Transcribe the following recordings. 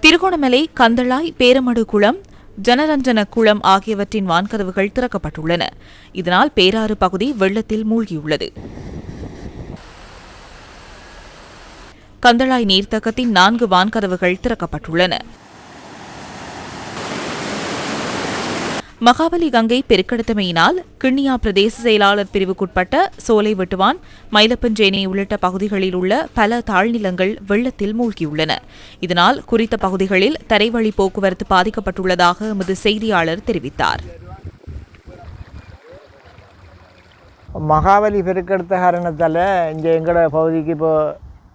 திருகோணமலை, கந்தளாய், பேரமடு குளம், ஜனரஞ்சன குளம் ஆகியவற்றின் வான்கதவுகள் திறக்கப்பட்டுள்ளன. இதனால் பேராறு பகுதி வெள்ளத்தில் மூழ்கியுள்ளது. கந்தளாய் நீர்த்தக்கத்தின் 4 வான்கதவுகள் திறக்கப்பட்டுள்ளன. மகாபலி கங்கை பெருக்கெடுத்தமையினால் கிண்ணியா பிரதேச செயலாளர் பிரிவுக்குட்பட்ட சோலை வெட்டுவான், மயிலப்பஞ்சேனை உள்ளிட்ட பகுதிகளில் உள்ள பல தாழ்நிலங்கள் வெள்ளத்தில் மூழ்கியுள்ளன. இதனால் குறித்த பகுதிகளில் தரைவழி போக்குவரத்து பாதிக்கப்பட்டுள்ளதாக எமது செய்தியாளர் தெரிவித்தார். மகாபலி பெருக்கெடுத்த காரணத்தால் இங்கே எங்களோட பகுதிக்கு இப்போ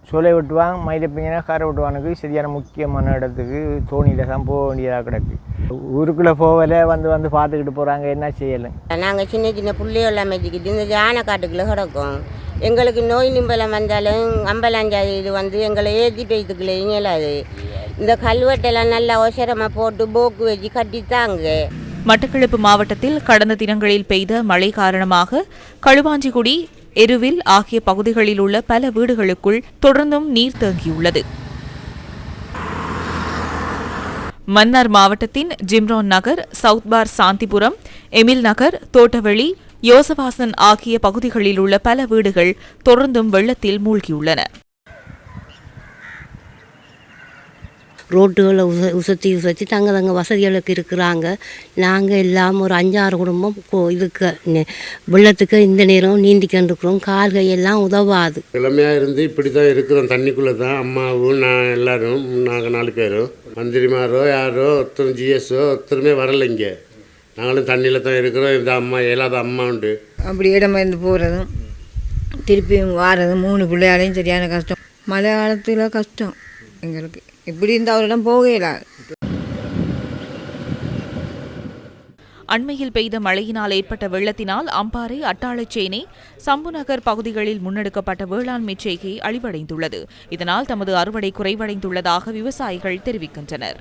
சோலை வெட்டுவான், மயிலப்பஞ்சேனை, காரை வெட்டுவானுக்கு சரியான முக்கியமான இடத்துக்கு தோணியில் தான் போக வேண்டியதாக கிடக்கு. ஊருக்குள்ளே போகல வந்து பார்த்துக்கிட்டு போகிறாங்க, என்ன செய்யலை. நாங்கள் சின்ன சின்ன புள்ளிகள் அமைச்சிக்கிட்டு இந்த யானை காட்டுக்குள்ளே கிடக்கும். எங்களுக்கு நோய் நிம்பலம் வந்தாலும் அம்பலாஞ்சாது இது எங்களை ஏற்றி பேத்துக்குள்ளே இயலாது. இந்த கல்வெட்டெல்லாம் நல்லா ஒசரமாக போட்டு போக்கு வச்சு கட்டித்தாங்க. மட்டக்களப்பு மாவட்டத்தில் கடந்த தினங்களில் பெய்த மழை காரணமாக களுவாஞ்சிக்குடி, எருவில் ஆகிய பகுதிகளில் உள்ள பல வீடுகளுக்குள் தொடர்ந்தும் நீர் தேங்கியுள்ளது. மன்னார் மாவட்டத்தின் ஜிம்ரோன் நகர், சவுத்பார் சாந்திபுரம், எமில் நகர், தோட்டவெளி, யோசவாசன் ஆகிய பகுதிகளில் உள்ள பல வீடுகள் தொடர்ந்தும் வெள்ளத்தில் மூழ்கியுள்ளன. ரோட்டுகளை உசத்தி தங்க வசதிகளுக்கு இருக்கிறாங்க. நாங்கள் எல்லாம் ஒரு 5-6 குடும்பம் இதுக்கு வெள்ளத்துக்கு இந்த நேரம் நீந்திக்கிட்டு இருக்கிறோம். கால்கள் எல்லாம் உதவாது. இளமையாக இருந்து இப்படி தான் இருக்கிறோம். தண்ணிக்குள்ளே தான் அம்மாவும் நான் எல்லாரும், நாங்கள் 4 பேரும், மந்திரிமாரோ யாரோ ஒருத்தரும் ஜிஎஸ்ஓ ஒருத்தருமே வரலை. இங்கே நாங்களும் தண்ணியில் தான் இருக்கிறோம். இந்த அம்மா இயலாத அம்மா உண்டு. அப்படி இடமேந்து போகிறதும் திருப்பியும் வாரதும் 3 பிள்ளையாலையும் சரியான கஷ்டம். மழை காலத்தில் கஷ்டம் எங்களுக்கு. இப்படி இந்த அவரிடம் போகல. அண்மையில் பெய்த மழையினால் ஏற்பட்ட வெள்ளத்தினால் அம்பாறை, அட்டாளச்சேனை, சம்புநகர் பகுதிகளில் முன்னெடுக்கப்பட்ட வேளாண்மை செய்கை அழிவடைந்துள்ளது. இதனால் தமது அறுவடை குறைவடைந்துள்ளதாக விவசாயிகள் தெரிவிக்கின்றனர்.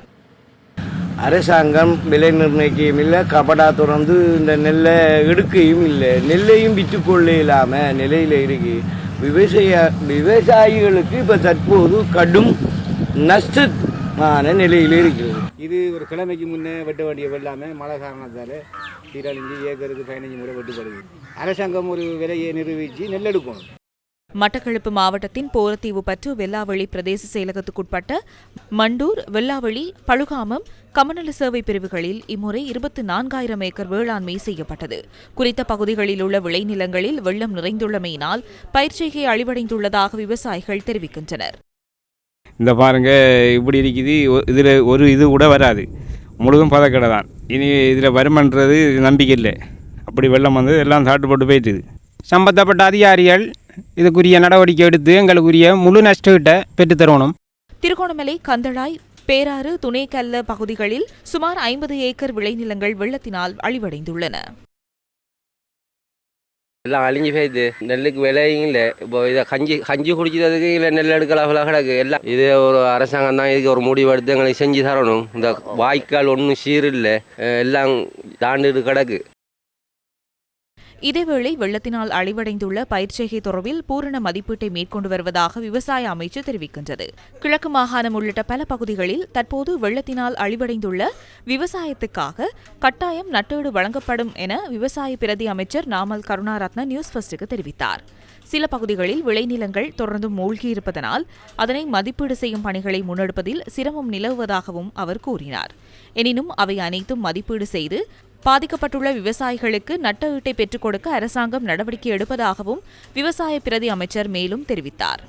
அரசாங்கம் விலை நிர்ணயிக்கையும் இல்லை, கபடா தொடர்ந்து இந்த நெல்லை எடுக்கையும் இல்லை, நெல்லையும் விற்றுக்கொள்ள இல்லாமல் நிலையில் இருக்கு. விவசாயிகளுக்கு இப்போ தற்போது கடும் நஷ்டமான நிலையில் இருக்கிறது. இது ஒரு கிழமைக்கு முன்னே வெட்ட வேண்டிய வெள்ளாமை மழை காரணத்தால் 25 ஏக்கருக்கு 15 முறை வெட்டுப்படுது. அரசாங்கம் ஒரு விலையை நிரூபித்து நெல் எடுக்கணும். மட்டக்களப்பு மாவட்டத்தின் போரத்தீவு பற்று, வெல்லாவெளி பிரதேச செயலகத்துக்குட்பட்ட மண்டூர், வெல்லாவெளி, பழுகாமம், கமநல சேவை பிரிவுகளில் இம்முறை 24,000 ஏக்கர் வேளாண்மை செய்யப்பட்டது. குறித்த பகுதிகளில் உள்ள விளைநிலங்களில் வெள்ளம் நிறைந்துள்ளமையினால் பயிர்ச்செய்கை அழிவடைந்துள்ளதாக விவசாயிகள் தெரிவிக்கின்றனர். இந்த பாருங்க இப்படி இருக்குது. இதில் ஒரு இது கூட வராது, முழுதும் பதக்கடை தான். இனி இதில் வருமன்றது நம்பிக்கை இல்லை. அப்படி வெள்ளம் வந்து எல்லாம் சாட்டுப்பட்டு போயிட்டுது. சம்பந்தப்பட்ட அதிகாரிகள் இதுக்குரிய நடவடிக்கை எடுத்து எங்களுக்குரிய முழு நஷ்டத்தை பெற்றுத்தரணும். திருகோணமலை, கந்தளாய், பேராறு, துணைக்கல்ல பகுதிகளில் சுமார் 50 ஏக்கர் விளைநிலங்கள் வெள்ளத்தினால் அழிவடைந்துள்ளன. எல்லாம் அழிஞ்சு போயிடுது. நெல்லுக்கு விலையும் இல்லை. இப்போ இதை கஞ்சி குடிக்கிறதுக்கு இல்லை, நெல் எடுக்கலாம் கிடக்கு எல்லாம். இது ஒரு அரசாங்கம் தான் இதுக்கு ஒரு முடிவு எடுத்து எங்களுக்கு செஞ்சு தரணும். இந்த வாய்க்கால் ஒன்றும் சீரில்லை, எல்லாம் தாண்டிட்டு கிடக்கு. இதேவேளை வெள்ளத்தினால் அழிவடைந்துள்ள பயிர்ச்செய்கை தொடர்பில் பூரண மதிப்பீட்டை மேற்கொண்டு வருவதாக விவசாய அமைச்சு தெரிவிக்கின்றது. கிழக்கு மாகாணம் உள்ளிட்ட பல பகுதிகளில் தற்போது வெள்ளத்தினால் அழிவடைந்துள்ள விவசாயத்துக்காக கட்டாயம் நட்டீடு வழங்கப்படும் என விவசாய பிரதி அமைச்சர் நாமல் கருணாரத்ன நியூஸ் ஃபர்ஸ்டுக்கு தெரிவித்தார். சில பகுதிகளில் விளைநிலங்கள் தொடர்ந்து மூழ்கியிருப்பதனால் அதனை மதிப்பீடு செய்யும் பணிகளை முன்னெடுப்பதில் சிரமம் நிலவுவதாகவும் அவர் கூறினார். எனினும் அவை அனைத்தும் மதிப்பீடு செய்து பாதிக்கப்பட்டுள்ள விவசாயிகளுக்கு நட்ட ஈட்டை பெற்றுக் கொடுக்க அரசாங்கம் நடவடிக்கை எடுப்பதாகவும் விவசாய பிரதி அமைச்சர் மேலும் தெரிவித்தார்.